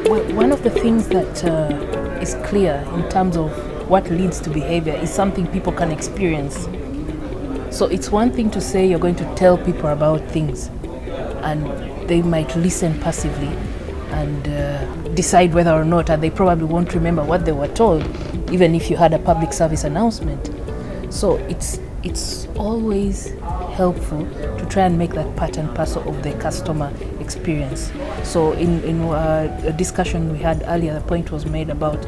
Well, one of the things that is clear in terms of what leads to behavior is something people can experience. So it's one thing to say you're going to tell people about things, and they might listen passively and decide whether or not, and they probably won't remember what they were told, even if you had a public service announcement. So it's always helpful to try and make that part and parcel of the customer experience. So in a discussion we had earlier, the point was made about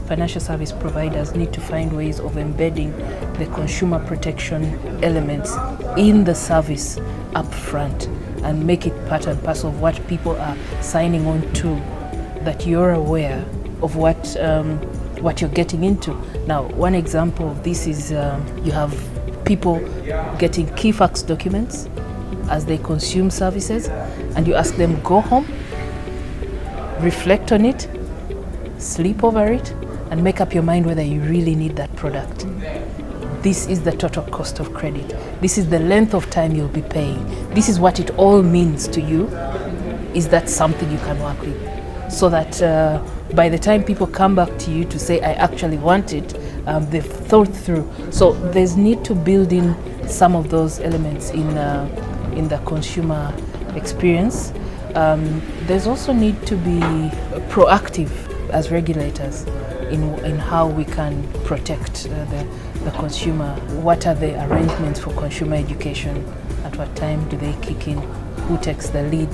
financial service providers need to find ways of embedding the consumer protection elements in the service up front and make it part and parcel of what people are signing on to, that you're aware of what you're getting into. Now, one example of this is you have people getting key facts documents as they consume services, and you ask them, go home, reflect on it, sleep over it, and make up your mind whether you really need that product. This is the total cost of credit. This is the length of time you'll be paying. This is what it all means to you. Is that something you can work with? So that by the time people come back to you to say, I actually want it, they've thought through. So there's need to build in some of those elements in the consumer experience. There's also need to be proactive as regulators in how we can protect the consumer. What are the arrangements for consumer education? At what time do they kick in? Who takes the lead?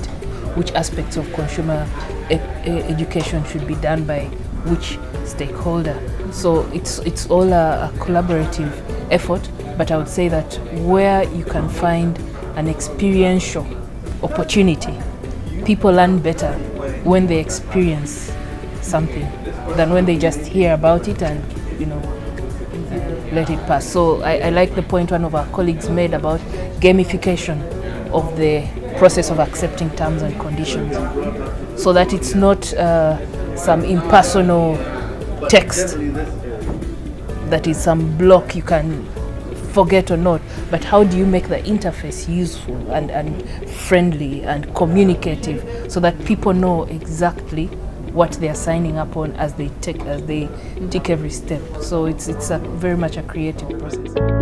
Which aspects of consumer education should be done by which stakeholder? So it's all a collaborative effort, but I would say that where you can find an experiential opportunity, people learn better when they experience something than when they just hear about it and let it pass. So I like the point one of our colleagues made about gamification of the process of accepting terms and conditions, so that it's not some impersonal text that is some block you can forget or not, but how do you make the interface useful and friendly and communicative so that people know exactly what they are signing up on as they take every step. So it's very much a creative process.